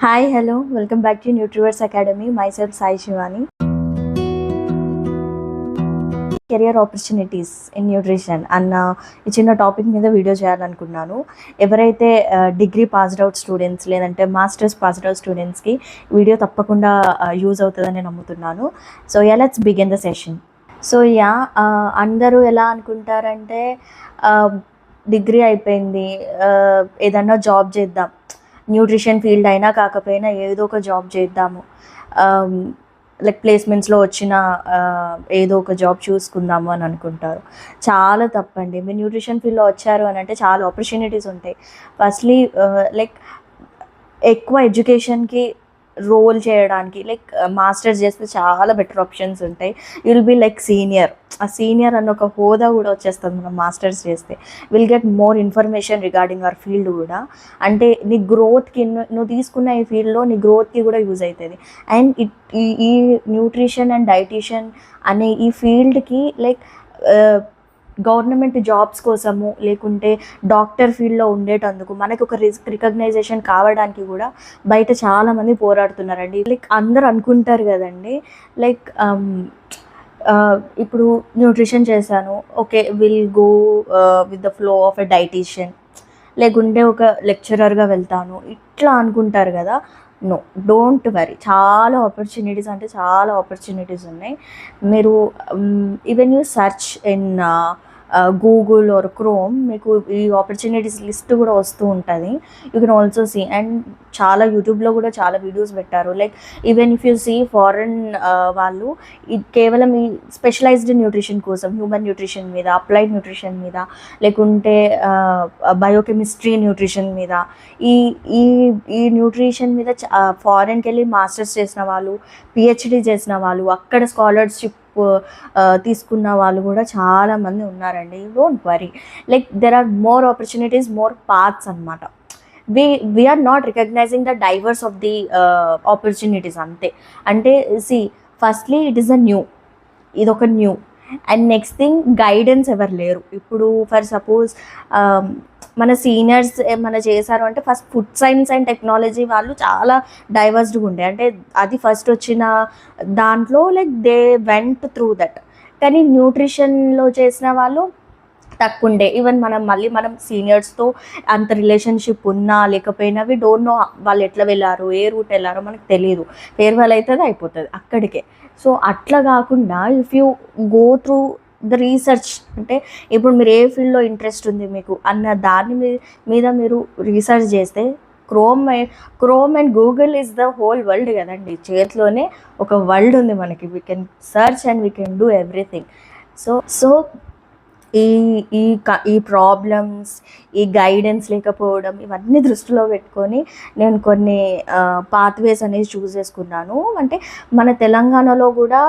Hi, hello, welcome back to Nutriverse Academy. Myself Sai Shivani. Career opportunities in nutrition అన్న ఈ చిన్న topic మీద video చేయాలనుకున్నాను. ఎవరైతే డిగ్రీ పాస్డ్ అవుట్ స్టూడెంట్స్ లేదంటే మాస్టర్స్ పాస్డ్ అవుట్ స్టూడెంట్స్కి వీడియో తప్పకుండా యూజ్ అవుతుందని నమ్ముతున్నాను. So let's begin the session. So అందరూ ఎలా అనుకుంటారంటే డిగ్రీ అయిపోయింది, ఏదన్నా జాబ్ చేద్దాం, న్యూట్రిషన్ ఫీల్డ్ అయినా కాకపోయినా ఏదో ఒక జాబ్ చేద్దాము, లైక్ ప్లేస్మెంట్స్లో వచ్చిన ఏదో ఒక జాబ్ చూసుకుందాము అని అనుకుంటారు. చాలా తప్పండి. మీరు న్యూట్రిషన్ ఫీల్డ్లో వచ్చారు అని అంటే చాలా ఆపర్చునిటీస్ ఉంటాయి. ఫస్ట్లీ లైక్ ఎక్కువ ఎడ్యుకేషన్కి రోల్ చేయడానికి, లైక్ మాస్టర్స్ చేస్తే చాలా బెటర్ ఆప్షన్స్ ఉంటాయి. విల్ బీ లైక్ సీనియర్, ఆ సీనియర్ అన్న ఒక హోదా కూడా వచ్చేస్తుంది మనం మాస్టర్స్ చేస్తే. Will get more information regarding hour field కూడా. అంటే నీ గ్రోత్కి, నువ్వు తీసుకున్న ఈ ఫీల్డ్లో నీ గ్రోత్కి కూడా యూజ్ అవుతుంది. అండ్ ఈ న్యూట్రిషన్ అండ్ డైటీషియన్ అనే ఈ ఫీల్డ్కి లైక్ గవర్నమెంట్ జాబ్స్ కోసము లేకుంటే డాక్టర్ ఫీల్డ్లో ఉండేటందుకు మనకు ఒక రికగ్నైజేషన్ కావడానికి కూడా బయట చాలామంది పోరాడుతున్నారండి. లైక్ అందరు అనుకుంటారు కదండి, లైక్ ఇప్పుడు న్యూట్రిషన్ చేశాను, okay will go with the flow of a dietitian, లేకుంటే ఒక లెక్చరర్గా వెళ్తాను, ఇట్లా అనుకుంటారు కదా. No, don't worry. చాలా ఆపర్చునిటీస్ అంటే చాలా ఆపర్చునిటీస్ ఉన్నాయి. మీరు even you search in Google or Chrome, మీకు ఈ ఆపర్చునిటీస్ లిస్ట్ కూడా వస్తూ ఉంటుంది. You can also see. And చాలా యూట్యూబ్లో కూడా చాలా వీడియోస్ పెట్టారు. Like even if you see foreign వాళ్ళు కేవలం ఈ స్పెషలైజ్డ్ న్యూట్రిషన్ కోసం, హ్యూమన్ న్యూట్రిషన్ మీద, అప్లైడ్ న్యూట్రిషన్ మీద, లేకుంటే బయోకెమిస్ట్రీ న్యూట్రిషన్ మీద, ఈ ఈ ఈ న్యూట్రిషన్ మీద ఫారెన్కి వెళ్ళి మాస్టర్స్ చేసిన వాళ్ళు, పిహెచ్డి చేసిన వాళ్ళు, అక్కడ స్కాలర్షిప్ తీసుకున్న వాళ్ళు కూడా చాలామంది ఉన్నారండి. Don't worry. Like there are more opportunities, more paths అనమాట. we are not recognizing the diverse of the opportunities అంతే. అంటే see, firstly it is a new, ఇదొక new. And next thing, guidance ఎవరు లేరు. ఇప్పుడు ఫర్ సపోజ్ మన seniors ఏమైనా చేశారు అంటే first food science and technology వాళ్ళు చాలా డైవర్స్డ్గా ఉండే, అంటే అది ఫస్ట్ వచ్చిన దాంట్లో like they went through that. కానీ న్యూట్రిషన్లో చేసిన వాళ్ళు తక్కువ ఉండే. ఈవెన్ మనం సీనియర్స్తో అంత రిలేషన్షిప్ ఉన్నా లేకపోయినా వి డోంట్ నో వాళ్ళు ఎట్లా వెళ్ళారు, ఏ రూట్ వెళ్ళారో మనకు తెలియదు. ఫేర్వెల్ అవుతుంది, అయిపోతుంది అక్కడికే. సో అట్లా కాకుండా if you go through the research, అంటే ఇప్పుడు మీరు ఏ ఫీల్డ్లో ఇంట్రెస్ట్ ఉంది మీకు అన్న దాని మీద మీరు రీసెర్చ్ చేస్తే, chrome and Google is the whole world కదండి. చేతిలోనే ఒక వరల్డ్ ఉంది మనకి. We can search and we can do everything. So ఈ ప్రాబ్లమ్స్, ఈ గైడెన్స్ లేకపోవడం, ఇవన్నీ దృష్టిలో పెట్టుకొని నేను కొన్ని పాత్వేస్ అనేది చూస్ చేసుకున్నాను. అంటే మన తెలంగాణలో కూడా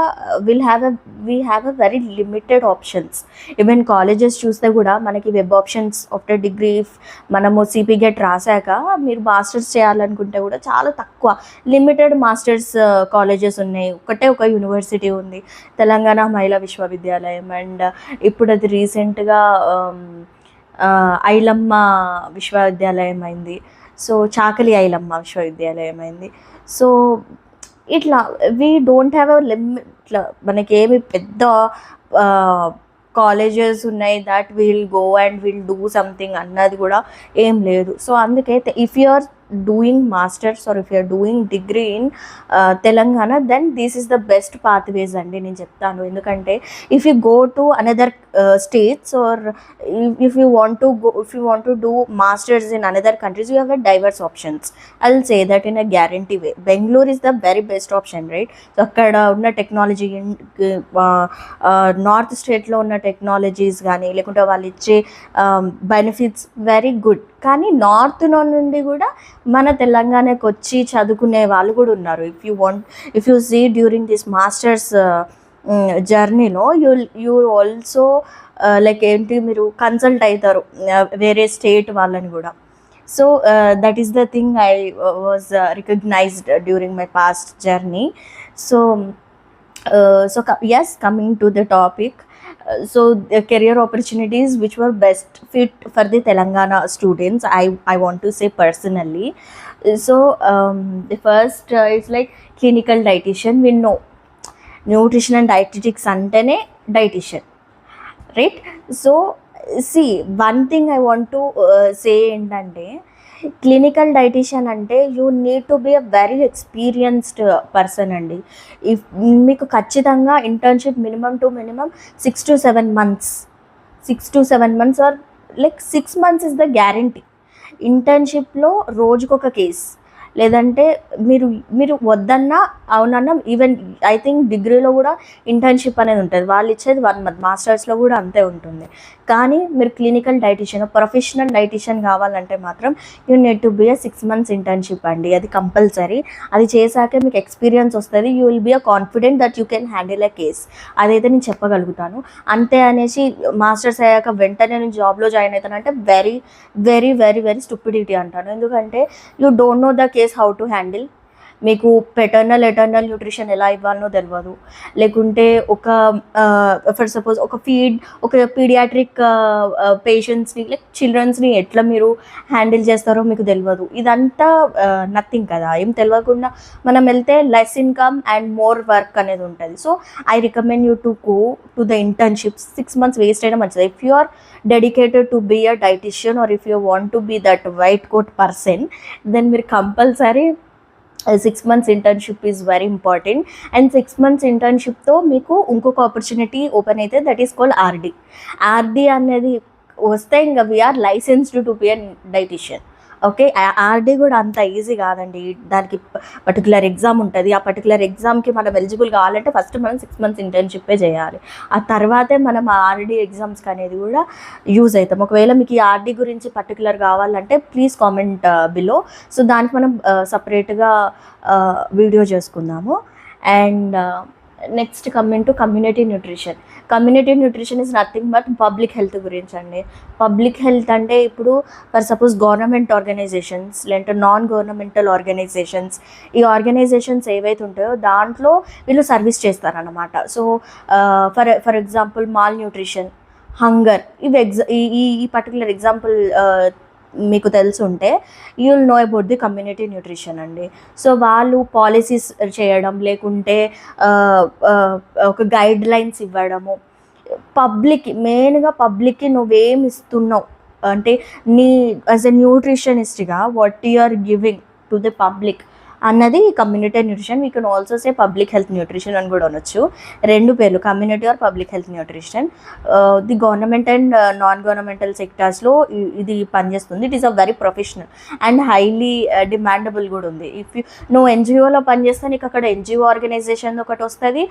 we have a very limited options. Even colleges చూస్తే కూడా మనకి వెబ్ ఆప్షన్స్ ఆఫ్టర్ డిగ్రీ, మనము సిపి గెట్ రాశాక మీరు మాస్టర్స్ చేయాలనుకుంటే కూడా చాలా తక్కువ, లిమిటెడ్ మాస్టర్స్ కాలేజెస్ ఉన్నాయి. ఒక యూనివర్సిటీ ఉంది, తెలంగాణ మహిళా విశ్వవిద్యాలయం. అండ్ ఇప్పుడు అది రీసెంట్గా ఐలమ్మ విశ్వవిద్యాలయం అయింది. సో చాకలి ఐలమ్మ విశ్వవిద్యాలయం అయింది. సో ఇట్లా we don't have a limit. ఇట్లా మనకేమి పెద్ద కాలేజెస్ ఉన్నాయి that will go and will do something అన్నది కూడా ఏం లేదు. సో అందుకే if you are doing masters or if you are doing degree in Telangana, then this is the best pathways అండి నేను చెప్తాను. ఎందుకంటే if you go to another states or if you want to do masters in another countries, you have a divorce options. I will say that in a guarantee way. Bengaluru is the very best option, right? So అక్కడ ఉన్న technology, north స్టేట్లో ఉన్న technologies కానీ, లేకుంటే వాళ్ళు ఇచ్చే benefits very good. కానీ నార్త్లో నుండి కూడా మన తెలంగాణకు వచ్చి చదువుకునే వాళ్ళు కూడా ఉన్నారు. If you see during this masters జర్నీలో యూ ఆల్సో లైక్ ఏంటి, మీరు కన్సల్ట్ అవుతారు వేరే స్టేట్ వాళ్ళని కూడా. So that is the thing I was recognised during my past journey. So yes, coming to the topic, So the career opportunities which were best fit for the Telangana students, I want to say personally. So the first is like clinical dietitian. We know nutrition and dietetics అంటేనే dietitian, right? So see, one thing I want to say ఏంటంటే clinical dietitian అంటే you need to be a very experienced person అండి. If మీకు ఖచ్చితంగా internship minimum to minimum 6 to 7 months, 6 to 7 months or like 6 months is the guarantee. ఇంటర్న్షిప్లో రోజుకొక case, లేదంటే మీరు మీరు వద్దన్నా అవునన్నా, ఈవెన్ ఐ థింక్ డిగ్రీలో కూడా ఇంటర్న్షిప్ అనేది ఉంటుంది, వాళ్ళు ఇచ్చేది 1 month, మాస్టర్స్లో కూడా అంతే ఉంటుంది. కానీ మీరు క్లినికల్ డైటీషియన్, ప్రొఫెషనల్ డైటీషియన్ కావాలంటే మాత్రం you need to be a 6 months internship అండి. అది కంపల్సరీ. అది చేశాకే మీకు ఎక్స్పీరియన్స్ వస్తుంది. You will be a confident that you can handle a case. అదైతే నేను చెప్పగలుగుతాను. అంతే అనేసి మాస్టర్స్ అయ్యాక వెంటనే నేను జాబ్లో జాయిన్ అవుతానంటే very very very very stupidity అంటాను. ఎందుకంటే you don't know the case how to handle. మీకు పెటర్నల్ ఎటర్నల్ న్యూట్రిషన్ ఎలా ఇవ్వాలనో తెలియదు, లేకుంటే ఫర్ సపోజ్ ఒక పీడియాట్రిక్ పేషెంట్స్ని లైక్ చిల్డ్రన్స్ని ఎట్లా మీరు హ్యాండిల్ చేస్తారో మీకు తెలియదు. ఇదంతా నథింగ్ కదా. ఏం తెలియకుండా మనం వెళ్తే less income and more work అనేది ఉంటుంది. So I recommend you to go to the internship. 6 months waste అయినా మంచిది. If you are dedicated to be a dietitian or if you want to be that white coat person, then మీరు compulsory 6 months internship is very important. And 6 months ఇంటర్న్షిప్తో మీకు ఇంకొక opportunity open అయితే, that is called RD. RD అనేది వస్తే ఇంకా we are licensed to be a dietitian. Okay, RD కూడా అంత ఈజీ కాదండి. దానికి పర్టికులర్ ఎగ్జామ్ ఉంటుంది. ఆ పర్టికులర్ ఎగ్జామ్కి మనం ఎలిజిబుల్ కావాలంటే ఫస్ట్ మనం 6 months ఇంటర్న్షిప్పే చేయాలి. ఆ తర్వాతే మనం ఆ ఆర్డీ ఎగ్జామ్స్కి అనేది కూడా యూజ్ అవుతాం. ఒకవేళ మీకు ఈ ఆర్డీ గురించి పర్టికులర్ కావాలంటే ప్లీజ్ కామెంట్ బిలో. సో దానికి మనం సపరేట్గా వీడియో చేసుకుందాము. And next coming to community nutrition. Community nutrition is nothing but public health గురించి అండి. పబ్లిక్ హెల్త్ అంటే ఇప్పుడు ఫర్ సపోజ్ గవర్నమెంట్ ఆర్గనైజేషన్స్ లేదంటే నాన్ గవర్నమెంటల్ ఆర్గనైజేషన్స్, ఈ ఆర్గనైజేషన్స్ ఏవైతే ఉంటాయో దాంట్లో వీళ్ళు సర్వీస్ చేస్తారన్నమాట. So for example mall nutrition, hunger, ఇవి ఈ పర్టికులర్ ఎగ్జాంపుల్ మీకు తెలిసి ఉంటే you will know about the community nutrition అండి. సో వాళ్ళు పాలసీస్ చేయడం, లేకుంటే ఒక గైడ్ లైన్స్ ఇవ్వడము, మెయిన్గా పబ్లిక్కి నువ్వేం ఇస్తున్నావు అంటే నీ యాజ్ ఎ న్యూట్రిషనిస్ట్గా what you are giving to the public అన్నది community nutrition. We can also say public health nutrition అని కూడా అనొచ్చు. 2 పేర్లు, community or public health nutrition. The government and non governmental సెక్టార్స్లో ఇది పనిచేస్తుంది. It is a very professional and highly demandable కూడా ఉంది. నువ్వు ఎన్జిఓలో పనిచేస్తే నీకు అక్కడ ఎన్జిఓ ఆర్గనైజేషన్ ఒకటి వస్తుంది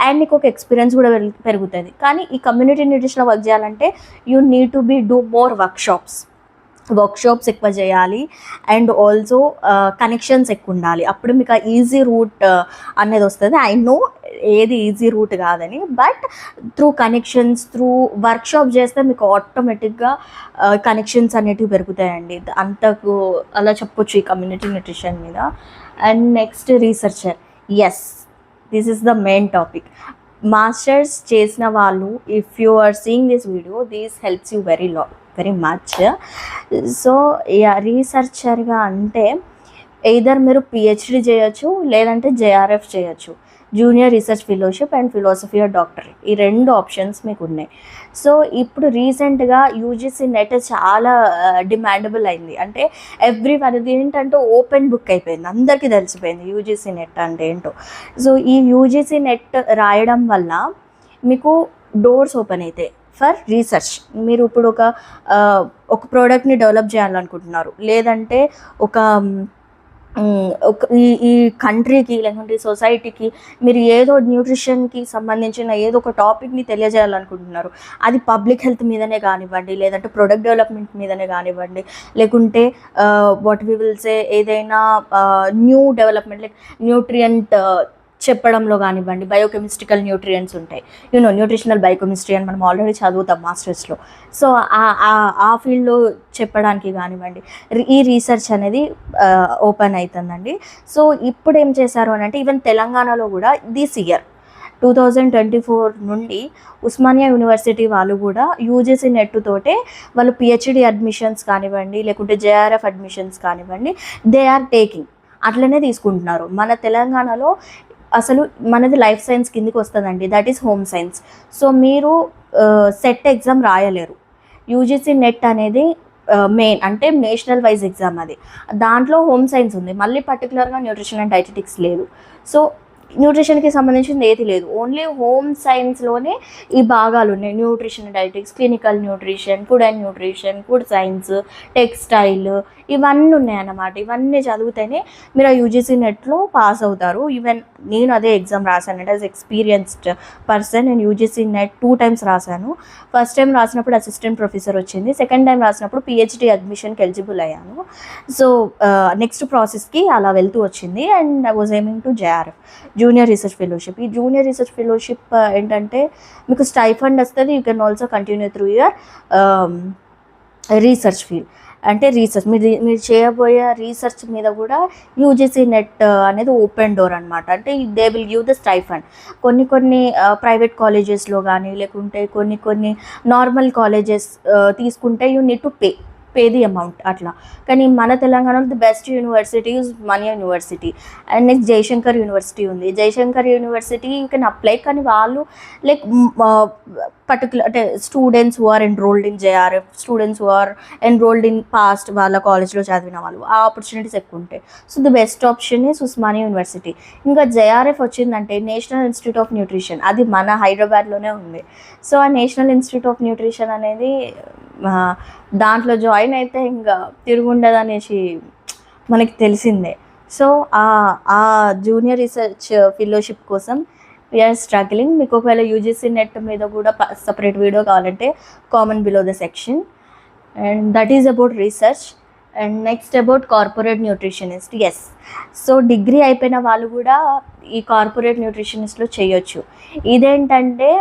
అండ్ నీకు ఒక ఎక్స్పీరియన్స్ కూడా పెరుగుతుంది. కానీ ఈ కమ్యూనిటీ న్యూట్రిషన్లో వర్క్ చేయాలంటే you need to do more workshops ఎక్కువ చేయాలి అండ్ ఆల్సో కనెక్షన్స్ ఎక్కువ ఉండాలి. అప్పుడు మీకు ఆ ఈజీ రూట్ అనేది వస్తుంది. ఐ నో ఏది ఈజీ రూట్ కాదని, but through connections, through workshop చేస్తే మీకు ఆటోమేటిక్గా కనెక్షన్స్ అనేటివి పెరుగుతాయండి. అంతకు అలా చెప్పొచ్చు ఈ కమ్యూనిటీ న్యూట్రిషన్ మీద. And next researcher. Yes, this is the main topic. Masters చేసిన వాళ్ళు, if you are seeing this video, this helps you very much. So రీసెర్చర్గా అంటే ఎయిదర్ మీరు పిహెచ్డి చేయొచ్చు, లేదంటే జేఆర్ఎఫ్ చేయొచ్చు, junior research fellowship and philosophy of doctorate. ఈ 2 options మీకు ఉన్నాయి. సో ఇప్పుడు రీసెంట్గా యూజీసీ నెట్ చాలా డిమాండబుల్ అయింది. అంటే ఎవ్రీవన్, ఇది ఏంటంటే ఓపెన్ బుక్ అయిపోయింది, అందరికీ తెలిసిపోయింది యూజీసీ నెట్ అంటే ఏంటో. సో ఈ యూజీసీ నెట్ రాయడం వల్ల మీకు డోర్స్ ఓపెన్ అవుతాయి ఫర్ రీసెర్చ్. మీరు ఇప్పుడు ఒక ప్రోడక్ట్ని డెవలప్ చేయాలనుకుంటున్నారు, లేదంటే ఈ కంట్రీకి లేకుంటే సొసైటీకి మీరు ఏదో న్యూట్రిషన్కి సంబంధించిన ఏదో ఒక టాపిక్ని తెలియజేయాలనుకుంటున్నారు. అది పబ్లిక్ హెల్త్ మీదనే కానివ్వండి, లేదంటే ప్రొడక్ట్ డెవలప్మెంట్ మీదనే కానివ్వండి, లేకుంటే వాట్ వి విల్ సే ఏదైనా న్యూ డెవలప్మెంట్ లైక్ న్యూట్రియంట్ చెప్పడంలో కానివ్వండి, బయోకెమిస్ట్రికల్ న్యూట్రియంట్స్ ఉంటాయి, న్యూట్రిషనల్ బయోకెమిస్ట్రీ అని మనం ఆల్రెడీ చదువుతాం మాస్టర్స్లో. సో ఆ ఫీల్డ్లో చెప్పడానికి కానివ్వండి, ఈ రీసెర్చ్ అనేది ఓపెన్ అవుతుందండి. సో ఇప్పుడు ఏం చేశారు అని అంటే ఈవెన్ తెలంగాణలో కూడా దిస్ ఇయర్ 2024 నుండి ఉస్మానియా యూనివర్సిటీ వాళ్ళు కూడా యూజీసీ నెట్ తోటే వాళ్ళు పిహెచ్డి అడ్మిషన్స్ కానివ్వండి, లేకుంటే జేఆర్ఎఫ్ అడ్మిషన్స్ కానివ్వండి, దే ఆర్ టేకింగ్, అట్లనే తీసుకుంటున్నారు. మన తెలంగాణలో అసలు మనది లైఫ్ సైన్స్ కిందికి వస్తుందండి, that is home science. So మీరు సెట్ ఎగ్జామ్ రాయలేరు. యూజీసీ నెట్ అనేది మెయిన్ అంటే నేషనల్ వైజ్ ఎగ్జామ్, అది దాంట్లో హోమ్ సైన్స్ ఉంది, మళ్ళీ పర్టికులర్గా న్యూట్రిషన్ అండ్ డైటెటిక్స్ లేదు. సో న్యూట్రిషన్కి సంబంధించింది ఏది లేదు, ఓన్లీ హోమ్ సైన్స్లోనే ఈ భాగాలు ఉన్నాయి. Nutrition and dietetics, clinical nutrition, food and nutrition, food science, textile, ఇవన్నీ ఉన్నాయన్నమాట. ఇవన్నీ చదివితేనే మీరు ఆ యూజీసీ నెట్లో పాస్ అవుతారు. ఈవెన్ నేను అదే ఎగ్జామ్ రాశాను, యాజ్ ఎక్స్పీరియన్స్డ్ పర్సన్. నేను యూజీసీ నెట్ 2 times రాశాను. ఫస్ట్ టైం రాసినప్పుడు అసిస్టెంట్ ప్రొఫెసర్ వచ్చింది, సెకండ్ టైం రాసినప్పుడు పిహెచ్డి అడ్మిషన్కి ఎలిజిబుల్ అయ్యాను. సో నెక్స్ట్ ప్రాసెస్కి అలా వెళ్తూ వచ్చింది. And I was aiming to JRF, junior research fellowship. ఈ జూనియర్ రీసెర్చ్ ఫెలోషిప్ ఏంటంటే మీకు స్టైఫండ్ వస్తుంది, you can also continue through your research field. అంటే రీసెర్చ్ మీరు చేయబోయే రీసెర్చ్ మీద కూడా యూజీసీ నెట్ అనేది ఓపెన్ డోర్ అనమాట. అంటే they will give the stipend. కొన్ని ప్రైవేట్ కాలేజెస్లో కానీ, లేకుంటే కొన్ని నార్మల్ కాలేజెస్ తీసుకుంటే you need to pay the amount అట్లా. కానీ మన తెలంగాణలో the best university is Osmania university. And next Jayashankar university ఉంది. Jayashankar university you can apply, కానీ వాళ్ళు లైక్ పర్టికులర్ అంటే students who are enrolled in JRF, students who are enrolled in past వాళ్ళ కాలేజ్లో చదివిన వాళ్ళు, ఆ ఆపర్చునిటీస్ ఎక్కువ ఉంటాయి. So the best option is Osmania university. ఇంకా జేఆర్ఎఫ్ వచ్చిందంటే నేషనల్ ఇన్స్టిట్యూట్ ఆఫ్ న్యూట్రిషన్, అది మన హైదరాబాద్లోనే ఉంది. సో ఆ నేషనల్ ఇన్స్టిట్యూట్ ఆఫ్ న్యూట్రిషన్ అనేది దాంట్లో జాయిన్ అయితే ఇంకా తిరుగుండదు అనేసి మనకి తెలిసిందే. సో ఆ జూనియర్ రీసెర్చ్ ఫెలోషిప్ కోసం వీఆర్ స్ట్రగ్లింగ్. మీకు ఒకవేళ యూజీసీ నెట్ మీద కూడా సపరేట్ వీడియో కావాలంటే comment below the section. And that is about research. And next about corporate nutritionist. Yes, so degree అయిపోయిన వాళ్ళు కూడా ఈ కార్పొరేట్ న్యూట్రిషనిస్ట్లో చేయొచ్చు. ఇదేంటంటే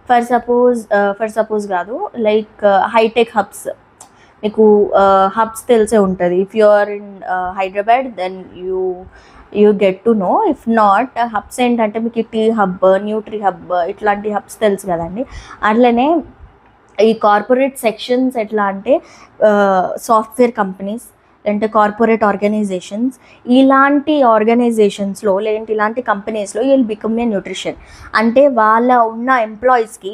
ఫర్ సపోజ్ కాదు, లైక్ హైటెక్ హబ్స్, మీకు హబ్స్ తెలిసే ఉంటుంది. If you are in Hyderabad then you get to know. If not, hubs ఏంటంటే మీకు టీ హబ్, న్యూట్రీ హబ్, ఇట్లాంటి హబ్స్ తెలుసు కదండి. అట్లనే ఈ కార్పొరేట్ సెక్షన్స్ ఎట్లా అంటే సాఫ్ట్వేర్ కంపెనీస్, అంటే కార్పొరేట్ ఆర్గనైజేషన్స్, ఇలాంటి ఆర్గనైజేషన్స్లో లేదంటే ఇలాంటి కంపెనీస్లో you will become a nutrition. అంటే వాళ్ళ ఉన్న ఎంప్లాయీస్కి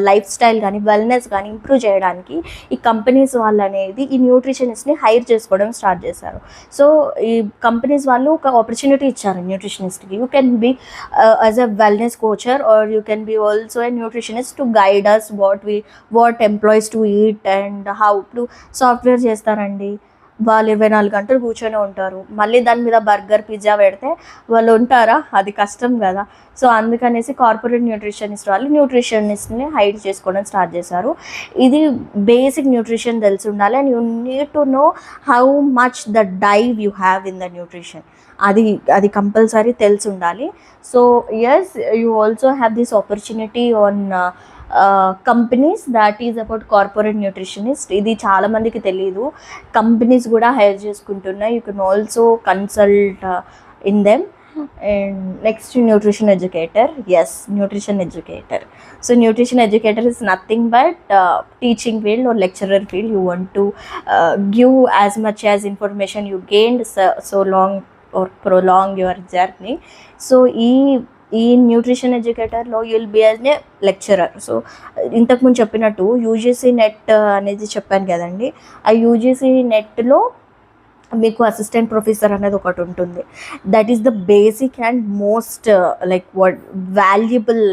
లైఫ్ స్టైల్ కానీ వెల్నెస్ కానీ ఇంప్రూవ్ చేయడానికి ఈ కంపెనీస్ వాళ్ళు అనేది ఈ న్యూట్రిషనిస్ట్ని హైర్ చేసుకోవడం స్టార్ట్ చేశారు. సో ఈ కంపెనీస్ వాళ్ళు ఒక ఆపర్చునిటీ ఇచ్చారు న్యూట్రిషనిస్ట్కి. You can be as a wellness coacher or you can be also A nutritionist to guide us what employees to eat and how to. Software చేస్తారండి, వాళ్ళు 24 గంటలు కూర్చొని ఉంటారు, మళ్ళీ దాని మీద బర్గర్ పిజ్జా పెడితే వాళ్ళు ఉంటారా? అది కష్టం కదా. సో అందుకనేసి కార్పొరేట్ న్యూట్రిషనిస్ట్ వాళ్ళు న్యూట్రిషనిస్ట్ని హైడ్ చేసుకోవడం స్టార్ట్ చేశారు. ఇది బేసిక్ న్యూట్రిషన్ తెలిసి ఉండాలి. And you need to know how much the dive you have in the nutrition, అది కంపల్సరీ తెలిసి ఉండాలి. So yes, you also have this opportunity on companies that is about corporate nutritionist. ఇది చాలామందికి తెలీదు, companies కూడా hire చేసుకుంటున్నాయి. You can also consult in them. And next nutrition educator. Yes, nutrition educator. So nutrition educator is nothing but teaching field or lecturer field. You want to give as much as information you gained so long or prolong your journey. So ఈ nutrition ఎడ్యుకేటర్లో you will be as a lecturer. So ఇంతకుముందు చెప్పినట్టు UGC net అనేది చెప్పాను కదండి, ఆ UGC నెట్లో మీకు అసిస్టెంట్ ప్రొఫెసర్ అనేది ఒకటి ఉంటుంది. That is the basic and most like valuable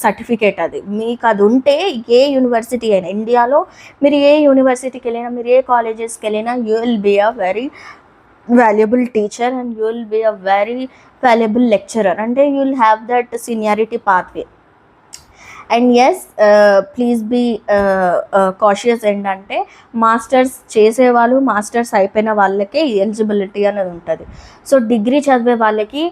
certificate. అది మీకు అది ఉంటే ఏ యూనివర్సిటీ అయినా, ఇండియాలో మీరు ఏ యూనివర్సిటీకి వెళ్ళినా, మీరు ఏ కాలేజెస్కి వెళ్ళినా, you will be a very valuable teacher and you will be a very valuable lecturer, and you will have that seniority pathway. And yes, please be cautious. ఏంటంటే మాస్టర్స్ చేసేవాళ్ళు, మాస్టర్స్ అయిపోయిన వాళ్ళకే ఎలిజిబిలిటీ అనేది ఉంటుంది. సో డిగ్రీ చదివే వాళ్ళకి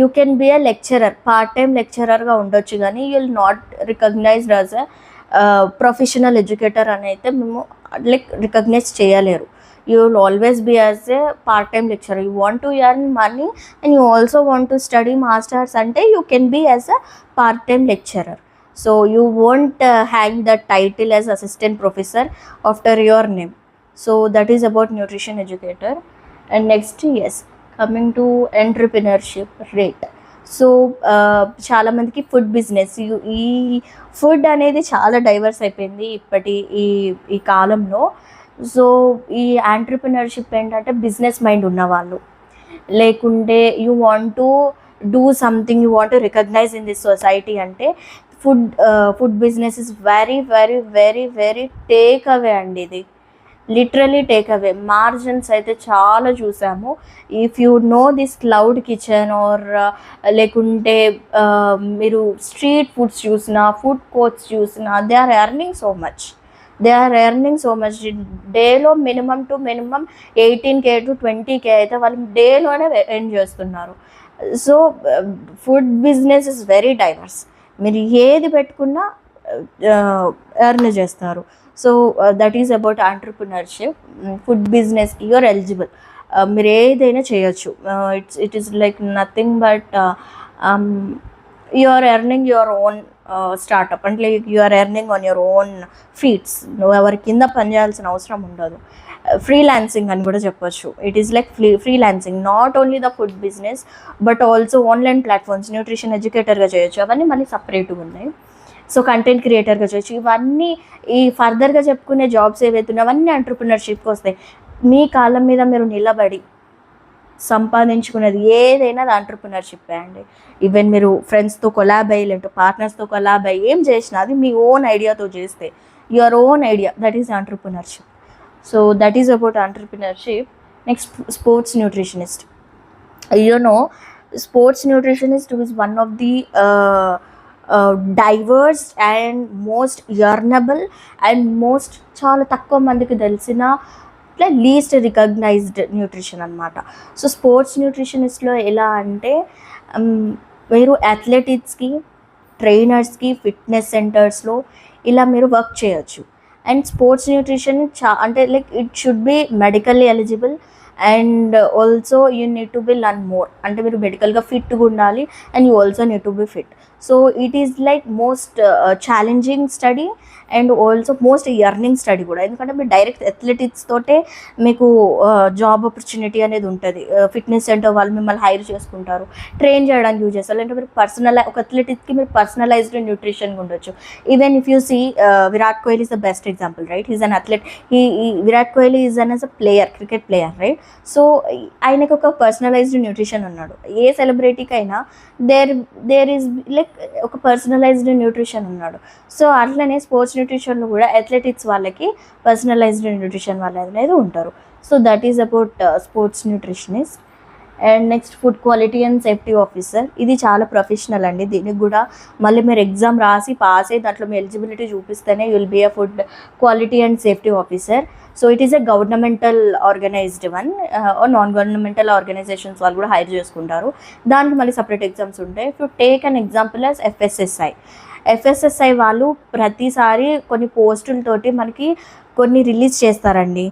you can be a lecturer, part time లెక్చరర్గా ఉండొచ్చు, కానీ you will not recognized as a professional educator అని అయితే మేము లైక్ రికగ్నైజ్ చేయలేరు. you will always be as a part-time lecturer. You want to earn money and you also want to study masters ante you can be as a part-time lecturer. So you won't hang the title as assistant professor after your name. So that is about nutrition educator. And next, yes, coming to entrepreneurship rate. So చాలా మందికి food business, ఈ food అనేది చాలా divorce అయిపోయింది ఇప్పటి ఈ కాలంలో. So ఈ ఆంట్రప్రినర్షిప్ ఏంటంటే బిజినెస్ మైండ్ ఉన్నవాళ్ళు, లేకుంటే you want to do something, you want to recognize in this society అంటే food business is very very very very take away అండి. ఇది లిటరలీ టేక్ అవే. మార్జిన్స్ అయితే చాలా చూసాము. If you know this cloud kitchen or లేకుంటే మీరు street foods చూసినా, food courts చూసినా, they are earning so much. డేలో minimum to minimum 18K to 20K అయితే వాళ్ళు డేలోనే ఎర్న్ చేస్తున్నారు. So food business is very diverse. మీరు ఏది పెట్టుకున్నా ఎర్న్ చేస్తారు. So that is about entrepreneurship. Food బిజినెస్కి యూఆర్ ఎలిజిబుల్, మీరు ఏదైనా చేయొచ్చు. It is like nothing but you are earning your own startup. అంటే you are earning on your own feets. నువ్వు ఎవరి కింద పనిచేయాల్సిన అవసరం ఉండదు. ఫ్రీలాన్సింగ్ అని కూడా చెప్పొచ్చు. It is like freelancing, not only the food business but also online platforms. Nutrition ఎడ్యుకేటర్గా చేయొచ్చు, అవన్నీ మళ్ళీ సపరేట్గా ఉన్నాయి. సో కంటెంట్ క్రియేటర్గా చేయొచ్చు. ఇవన్నీ ఈ ఫర్దర్గా చెప్పుకునే జాబ్స్ ఏవైతే అవన్నీ ఎంటర్‌ప్రెన్యూర్‌షిప్‌కి వస్తాయి. మీ కాళ్ళ మీద మీరు నిలబడి సంపాదించుకునేది ఏదైనా అది ఎంటర్‌ప్రెన్యూర్‌షిప్పే అండి. ఈవెన్ మీరు ఫ్రెండ్స్తో కొలాబ్ అయ్యి, లేదంటే పార్ట్నర్స్తో కొలాబ్ అయ్యి ఏం చేసినా అది మీ ఓన్ ఐడియాతో చేస్తే, your own idea, that is entrepreneurship. So that is about entrepreneurship. Next, sports nutritionist. Sports nutritionist is one of the diverse and most earnable and most చాలా తక్కువ మందికి తెలిసిన లీస్ట్ రికగ్నైజ్డ్ న్యూట్రిషన్ అనమాట. సో స్పోర్ట్స్ న్యూట్రిషనిస్ట్లో ఎలా అంటే మీరు అథ్లెటిక్స్కి, ట్రైనర్స్కి, fitness సెంటర్స్లో ఇలా మీరు వర్క్ చేయొచ్చు. అండ్ స్పోర్ట్స్ న్యూట్రిషన్ అంటే like it should be medically eligible and also you need to B learn more. అంటే మీరు మెడికల్గా ఫిట్గా ఉండాలి and you also need to be fit. So it is like most challenging study and also most earning study కూడా. ఎందుకంటే మీరు direct athletics తోటే మీకు job opportunity అనేది ఉంటుంది. ఫిట్నెస్ సెంటర్ వాళ్ళు మిమ్మల్ని హైర్ చేసుకుంటారు, ట్రైన్ చేయడానికి యూజ్ చేస్తారు. అంటే మీరు ఒక అథ్లెటిక్కి మీరు పర్సనలైజ్డ్ న్యూట్రిషన్ ఉండొచ్చు. Even if you see Virat Kohli is the best example, right? He's an athlete. Virat Kohli is an as a player, cricket player, right? So ఆయనకు ఒక పర్సనలైజ్డ్ న్యూట్రిషన్ ఉన్నాడు. ఏ సెలబ్రిటీకి అయినా దేర్ ఈజ్ లైక్ ఒక పర్సనలైజ్డ్ న్యూట్రిషన్ ఉన్నాడు. సో అట్లనే స్పోర్ట్స్ న్యూట్రిషన్లో కూడా అథ్లెటిక్స్ వాళ్ళకి పర్సనలైజ్డ్ న్యూట్రిషన్ వాళ్ళు అనేది ఉంటారు. So that is about sports nutritionist. And next, food quality and safety officer. ఇది చాలా ప్రొఫెషనల్ అండి. దీనికి కూడా మళ్ళీ మీరు ఎగ్జామ్ రాసి పాస్ అయ్యి దాంట్లో మీ ఎలిజిబిలిటీ చూపిస్తేనే you will be a food quality and safety officer. So it is a governmental organized one. Non governmental organizations వాళ్ళు కూడా హైర్ చేసుకుంటారు. దానికి మళ్ళీ సపరేట్ ఎగ్జామ్స్ ఉంటాయి. If you take an example as FSSAI వాళ్ళు ప్రతిసారి కొన్ని పోస్టులతోటి మనకి కొన్ని రిలీజ్ చేస్తారండి,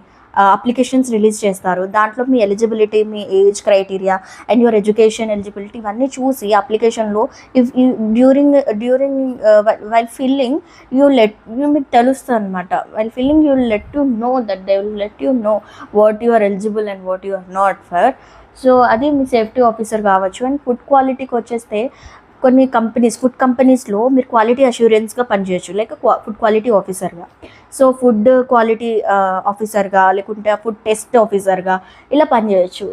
అప్లికేషన్స్ రిలీజ్ చేస్తారు. దాంట్లో మీ ఎలిజిబిలిటీ, మీ age criteria and your education eligibility ఇవన్నీ చూసి అప్లికేషన్లో ఇఫ్ డ్యూరింగ్ వైల్ ఫిల్లింగ్ మీకు తెలుస్తుంది అనమాట. While filling you let to know that they will let you know what you are eligible and what you are not for. So అది మీ safety officer కావచ్చు. And food క్వాలిటీకి వచ్చేస్తే కొన్ని food కంపెనీస్లో మీరు క్వాలిటీ అష్యూరెన్స్గా పనిచేయచ్చు, లైక్ ఫుడ్ క్వాలిటీ ఆఫీసర్గా. సో ఫుడ్ క్వాలిటీ ఆఫీసర్గా, లేకుంటే ఫుడ్ టెస్ట్ ఆఫీసర్గా ఇలా పనిచేయచ్చు.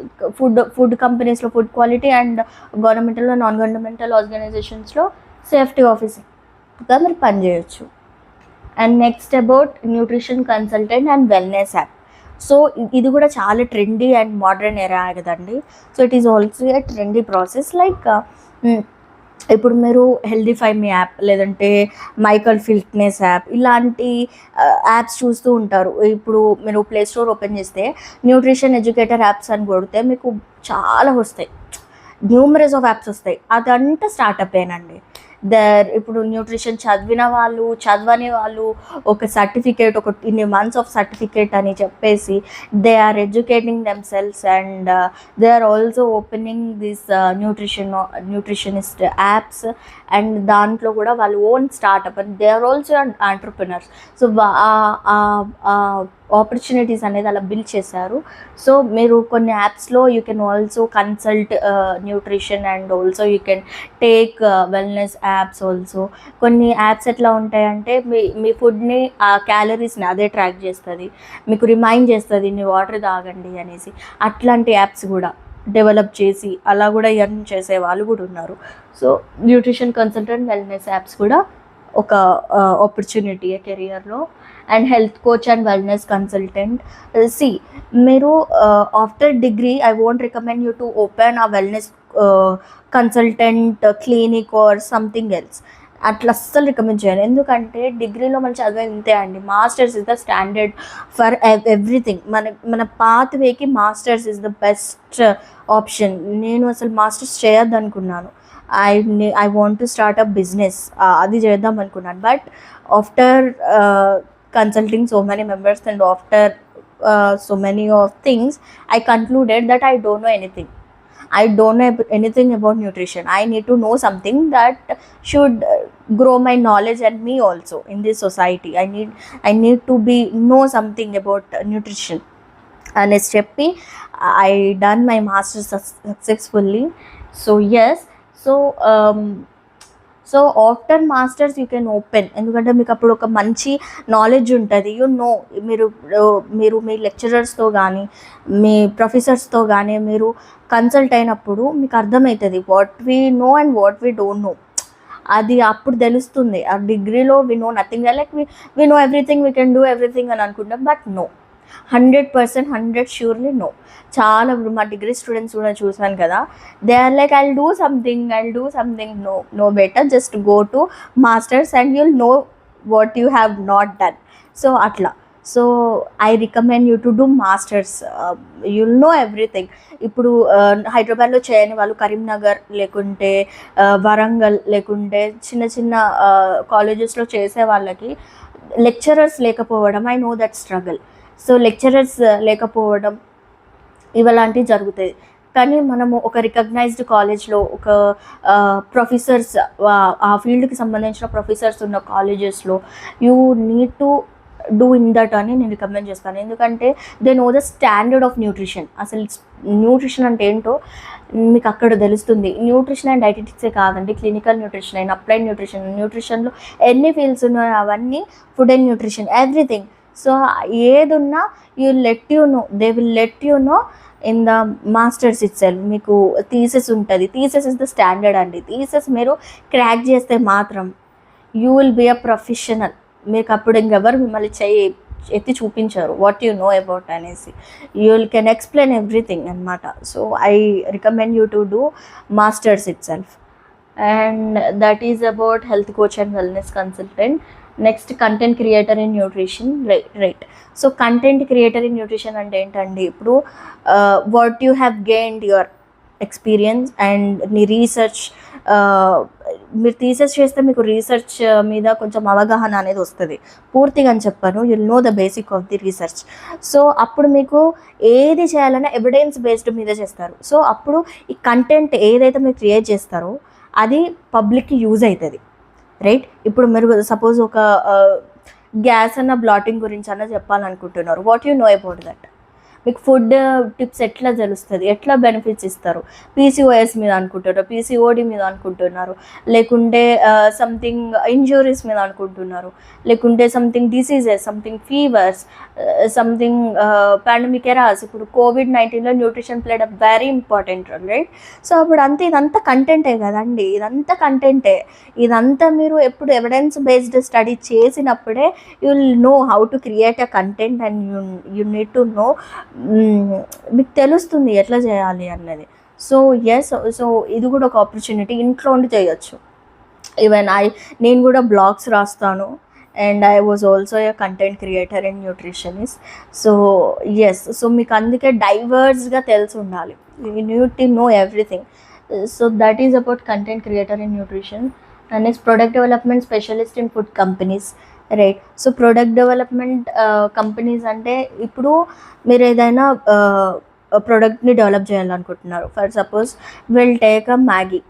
ఫుడ్ కంపెనీస్లో ఫుడ్ క్వాలిటీ అండ్ గవర్నమెంటల్లో, నాన్ గవర్నమెంటల్ ఆర్గనైజేషన్స్లో సేఫ్టీ ఆఫీసర్గా మీరు పనిచేయచ్చు. And next about nutrition consultant and wellness app. So ఇది కూడా చాలా ట్రెండీ అండ్ మోడర్న్ ఎరా కదండి. So it is also a trendy process. Like ఇప్పుడు మీరు హెల్దీఫై మీ యాప్, లేదంటే మైకల్ ఫిట్నెస్ యాప్, ఇలాంటి యాప్స్ చూస్తూ ఉంటారు. ఇప్పుడు మీరు ప్లే స్టోర్ ఓపెన్ చేస్తే న్యూట్రిషన్ ఎడ్యుకేటర్ యాప్స్ అని కొడితే మీకు చాలా వస్తాయి, న్యూమరస్ ఆఫ్ యాప్స్ వస్తాయి. అదంతా స్టార్టప్ ఏనండి. ఇప్పుడు న్యూట్రిషన్ చదివిన వాళ్ళు, చదవని వాళ్ళు ఒక సర్టిఫికేట్, ఒక ఇన్ని మంత్స్ ఆఫ్ సర్టిఫికేట్ అని చెప్పేసి they are educating themselves and they are also opening this nutritionist apps. And దాంట్లో కూడా వాళ్ళు own startup and they are also entrepreneurs. So opportunities అనేది అలా బిల్డ్ చేశారు. సో మీరు కొన్ని యాప్స్లో you can also consult nutrition and also you can take wellness apps also. కొన్ని యాప్స్ ఎట్లా ఉంటాయంటే మీ ఫుడ్ని ఆ క్యాలరీస్ని అదే ట్రాక్ చేస్తుంది, మీకు రిమైండ్ చేస్తుంది నీ వాటర్ తాగండి అనేసి. అట్లాంటి యాప్స్ కూడా డెవలప్ చేసి అలా కూడా ఎర్న్ చేసే వాళ్ళు కూడా ఉన్నారు. So nutrition consultant, wellness apps కూడా ఒక ఆపర్చునిటీ కెరియర్లో. And health coach and wellness consultant. See మీరు after degree I won't recommend you to open a wellness consultant clinic or something else. అట్లా అస్సలు రికమెండ్ చేయాలి. ఎందుకంటే డిగ్రీలో మనం చదివేది ఇంతే అండి. Masters is the standard for everything. మన పాత్ వేకి masters is the best option. నేను అసలు మాస్టర్స్ చేయొద్దు అనుకున్నాను. I want to start a business, అది చేద్దాం అనుకున్నాను. But after consulting so many members and after so many of things, I concluded that I don't know anything. I don't know anything about nutrition. I need to know something that should grow my knowledge and me also in this society. I need to know something about nutrition. And as చెప్పి I done my master's successfully. So yes, so after masters you can open. ఎందుకంటే మీకు అప్పుడు ఒక మంచి knowledge ఉంటుంది. మీరు మీ లెక్చరర్స్తో కానీ మీ ప్రొఫెసర్స్తో కానీ మీరు కన్సల్ట్ అయినప్పుడు మీకు అర్థమవుతుంది what we know and what we don't know. అది అప్పుడు తెలుస్తుంది. ఆ డిగ్రీలో we know nothing, like we know everything, we can do everything అని అనుకుంటాం. But no, 100% 100 surely no. చాలా ఇప్పుడు మా డిగ్రీ స్టూడెంట్స్ కూడా చూసాను కదా, they are like I'll do something. No better just go to masters and you'll know what you have not done. So అట్లా. So I recommend you to do masters, you'll know everything. ఇప్పుడు హైదరాబాద్లో చేయని వాళ్ళు కరీంనగర్ లేకుంటే వరంగల్ లేకుంటే చిన్న చిన్న కాలేజెస్లో చేసే వాళ్ళకి లెక్చరర్స్ లేకపోవడం, I know that struggle. So lecturers లేకపోవడం ఇవలాంటివి జరుగుతాయి. కానీ మనము ఒక రికగ్నైజ్డ్ కాలేజ్లో ఒక ప్రొఫెసర్స్, ఆ ఫీల్డ్కి సంబంధించిన ప్రొఫెసర్స్ ఉన్న కాలేజెస్లో you need to do in that అని నేను రికమెండ్ చేస్తాను. ఎందుకంటే they know the standard of nutrition. అసలు న్యూట్రిషన్ అంటే ఏంటో మీకు అక్కడ తెలుస్తుంది. న్యూట్రిషన్ అండ్ డైటెటిక్సే కాదండి, క్లినికల్ న్యూట్రిషన్ అండ్ అప్లైడ్ న్యూట్రిషన్లో ఎన్ని ఫీల్డ్స్ ఉన్నాయో అవన్నీ, food and nutrition everything. So ఏదున్నా they will let you know in the masters itself. మీకు థీసిస్ ఉంటుంది. థీసిస్ ఇస్ ద స్టాండర్డ్ అండి. థీసిస్ మీరు క్రాక్ చేస్తే మాత్రం you will be a professional. మీకు అప్పుడు ఇంకెవరు మిమ్మల్ని ఎత్తి చూపించారు వాట్ యూ నో అబౌట్ అనేసి. యూ కెన్ ఎక్స్ప్లెయిన్ ఎవ్రీథింగ్ అనమాట. So I recommend you to do masters itself. And that is about health coach and wellness consultant. Next content creator in nutrition. Right. So content creator in nutrition అంటే ఏంటండి, ఇప్పుడు what you have gained your experience and నీ research. మీరు research చేస్తే మీకు research మీద కొంచెం అవగాహన అనేది వస్తుంది. పూర్తిగా అని చెప్పాను, you'll know the basic of the research. So అప్పుడు మీకు ఏది చేయాలన్నా ఎవిడెన్స్ బేస్డ్ మీద చేస్తారు. సో అప్పుడు ఈ కంటెంట్ ఏదైతే మీరు క్రియేట్ చేస్తారో అది పబ్లిక్కి యూజ్ అవుతుంది. రైట్. ఇప్పుడు మీరు సపోజ్ ఒక గ్యాస్ అన్న బ్లాటింగ్ గురించి అన్న చెప్పాలనుకుంటున్నారు, what you know about that. మీకు ఫుడ్ టిప్స్ ఎట్లా తెలుస్తుంది, ఎట్లా బెనిఫిట్స్ ఇస్తారు. పీసీఓఎస్ మీద అనుకుంటున్నారు, పీసీఓడి మీద అనుకుంటున్నారు, లేకుంటే సంథింగ్ ఇంజ్యూరీస్ మీద అనుకుంటున్నారు, లేకుంటే something diseases, something fevers, something pandemic eras. ఇప్పుడు COVID-19లో nutrition played a very important role, right. So అప్పుడు ఇదంతా కంటెంటే కదండి. ఇదంతా మీరు ఎప్పుడు ఎవిడెన్స్ బేస్డ్ స్టడీ చేసినప్పుడే you will know how to create a content and you need to know, మీకు తెలుస్తుంది ఎట్లా చేయాలి అన్నది. సో సో ఇది కూడా ఒక ఆపర్చునిటీ. ఇంట్లో ఉండి చేయొచ్చు. ఈవెన్ నేను కూడా బ్లాగ్స్ రాస్తాను and I was also a content creator and nutritionist. So మీకు అందుకే డైవర్స్గా తెలిసి ఉండాలి. You need to know everything. So that is about content creator in nutrition. And next product development specialist in food companies, right. So product development companies అంటే ఇప్పుడు మీరు ఏదైనా ప్రోడక్ట్ని డెవలప్ చేయాలనుకుంటున్నారు. For suppose will take a Maggi.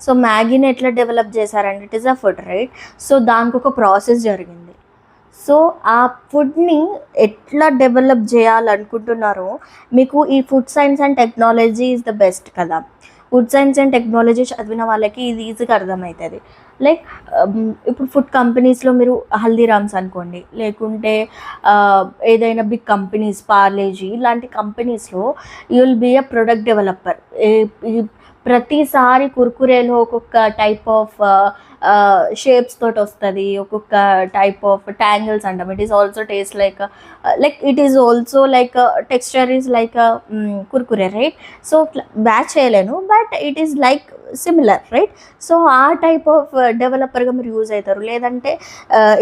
So మ్యాగీని ఎట్లా develop చేశారంటే it is a food, right. So దానికి ఒక ప్రాసెస్ జరిగింది. సో ఆ ఫుడ్ని ఎట్లా డెవలప్ చేయాలనుకుంటున్నారో మీకు ఈ food science and technology is the best కదా. ఫుడ్ సైన్స్ అండ్ టెక్నాలజీ చదివిన వాళ్ళకి ఇది ఈజీగా అర్థమవుతుంది. లైక్ ఇప్పుడు ఫుడ్ కంపెనీస్లో మీరు హల్దీరామ్స్ అనుకోండి, లేకుంటే ఏదైనా బిగ్ కంపెనీస్ పార్లేజీ ఇలాంటి కంపెనీస్లో you will be a product developer. ప్రతిసారి కుర్కురేలో ఒక్కొక్క టైప్ ఆఫ్ షేప్స్ తోటి వస్తుంది, ఒక్కొక్క టైప్ ఆఫ్ ట్యాంగిల్స్ అంటాం. It is also taste like it is also like texture is like Kurkure, right. So batch చేయలేను, but it is like similar, right. So ఆ type of డెవలపర్గా మీరు యూజ్ అవుతారు. లేదంటే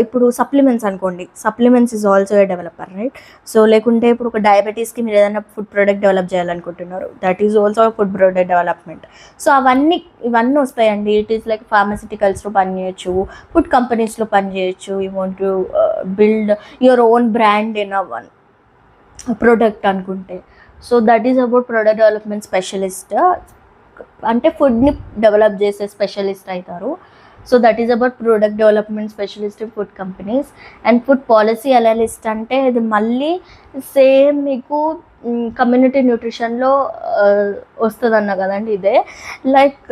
ఇప్పుడు సప్లిమెంట్స్ అనుకోండి, supplements is also a developer, right. So లేకుంటే ఇప్పుడు ఒక డయాబెటీస్కి మీరు ఏదైనా ఫుడ్ ప్రోడక్ట్ డెవలప్ చేయాలనుకుంటున్నారు, that is also food product development. So ఇవన్నీ వస్తాయండి. ఇట్ ఈస్ లైక్ ఫార్మసిటికల్స్లో పనిచేయచ్చు, ఫుడ్ కంపెనీస్లో పనిచేయచ్చు. You want to build your own brand in a one product అనుకుంటే. So that is about product development specialist. అంటే ఫుడ్ని డెవలప్ చేసే స్పెషలిస్ట్ అవుతారు. So that is about product development specialist in food companies. And food policy analyst అంటే ఇది మళ్ళీ same మీకు community న్యూట్రిషన్లో వస్తుంది అన్న కదండి. ఇదే లైక్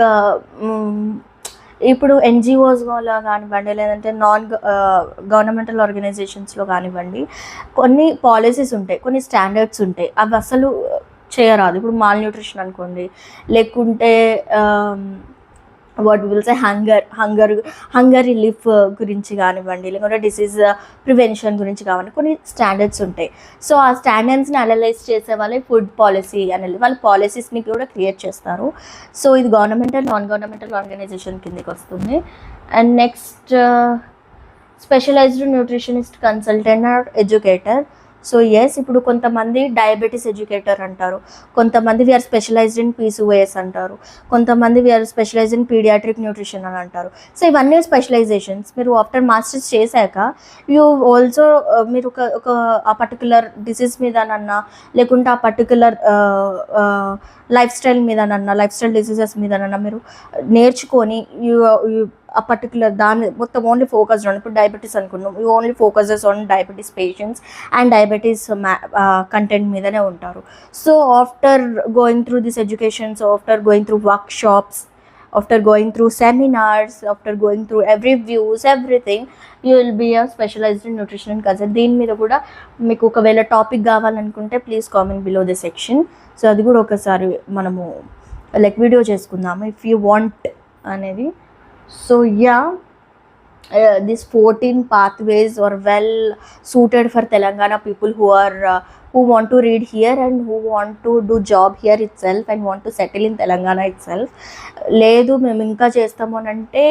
ఇప్పుడు ఎన్జిఓస్లో కానివ్వండి, లేదంటే నాన్ గవర్నమెంటల్ ఆర్గనైజేషన్స్లో కానివ్వండి, కొన్ని పాలసీస్ ఉంటాయి, కొన్ని స్టాండర్డ్స్ ఉంటాయి. అవి అసలు చేయరాదు. ఇప్పుడు మాల్ న్యూట్రిషన్ అనుకోండి, లేకుంటే what will say hunger relief గురించి కానివ్వండి, లేకుంటే డిసీజ్ ప్రివెన్షన్ గురించి కావాలి, కొన్ని స్టాండర్డ్స్ ఉంటాయి. సో ఆ స్టాండర్డ్స్ని అనలైజ్ చేసే వాళ్ళే ఫుడ్ పాలసీ అనేది, వాళ్ళ పాలసీస్ని కూడా క్రియేట్ చేస్తారు. సో ఇది గవర్నమెంటల్ నాన్ గవర్నమెంటల్ ఆర్గనైజేషన్ కిందకి వస్తుంది. And next specialised nutritionist consultant or educator. So yes, ఇప్పుడు కొంతమంది డయాబెటీస్ ఎడ్యుకేటర్ అంటారు, కొంతమంది వీఆర్ స్పెషలైజ్డ్ ఇన్ పీసీఓఎస్ అంటారు, కొంతమంది we are specialised in paediatric nutrition అని అంటారు. సో ఇవన్నీ స్పెషలైజేషన్స్. మీరు ఆఫ్టర్ మాస్టర్స్ చేశాక యూ ఆల్సో మీరు ఒక ఆ పర్టికులర్ డిసీజ్ మీదనన్నా, లేకుంటే ఆ పర్టికులర్ లైఫ్ స్టైల్ డిసీజెస్ మీదనన్నా మీరు నేర్చుకొని ఆ పర్టికులర్ దాన్ని మొత్తం ఓన్లీ ఫోకస్డ్ ఆన్, ఇప్పుడు డయాబెటీస్ అనుకున్నాం, you only focuses on diabetes patients and diabetes content మీదనే ఉంటారు. So after going through this education, so after going through workshops, after going through seminars, after going through reviews, everything, you will be a specialized in nutrition and consult. దీని మీద కూడా మీకు ఒకవేళ topic కావాలనుకుంటే please comment below the section. So అది కూడా ఒకసారి మనము లైక్ వీడియో చేసుకుందాము ఇఫ్ యూ వాంట్ అనేది. So yeah, these 14 pathways are well suited for Telangana people who want to read here and who want to do job here itself and want to settle in Telangana itself. లేదు మేము ఇంకా చేస్తాము అని అంటే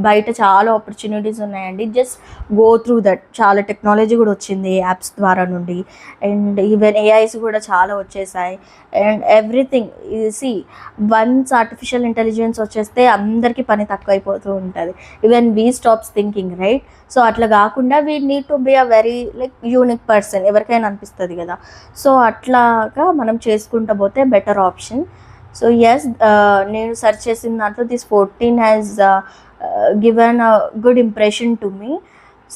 బయట చాలా opportunities ఉన్నాయండి. Just go through that. చాలా టెక్నాలజీ కూడా వచ్చింది యాప్స్ ద్వారా నుండి, అండ్ ఈవెన్ ఏఐస్ కూడా చాలా వచ్చేసాయి. అండ్ ఎవ్రీథింగ్ సి, వన్స్ ఆర్టిఫిషియల్ ఇంటెలిజెన్స్ వచ్చేస్తే అందరికీ పని తక్కువ అయిపోతూ ఉంటుంది. Even we stops thinking, right. So అట్లా కాకుండా we need to be a very like unique person, ఎవరికైనా అనిపిస్తుంది కదా. సో అట్లాగా మనం చేసుకుంటూ పోతే బెటర్ ఆప్షన్. సో ఎస్, నేను సెర్చ్ చేసిన దాంట్లో this 14 has given a good impression to me.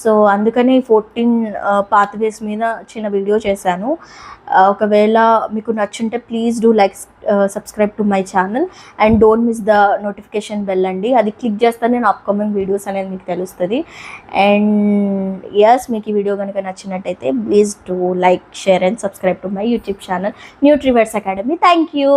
So అందుకని 14 పాత్వేస్ మీద చిన్న వీడియో చేశాను. ఒకవేళ మీకు నచ్చుంటే please do like, subscribe to my channel and don't miss the notification bell అండి. అది క్లిక్ చేస్తే నేను అప్కమింగ్ వీడియోస్ అనేది మీకు తెలుస్తుంది. అండ్ ఎస్, మీకు ఈ వీడియో కనుక నచ్చినట్టయితే please do like, share and subscribe to my YouTube channel Nutriverse Academy. Thank you.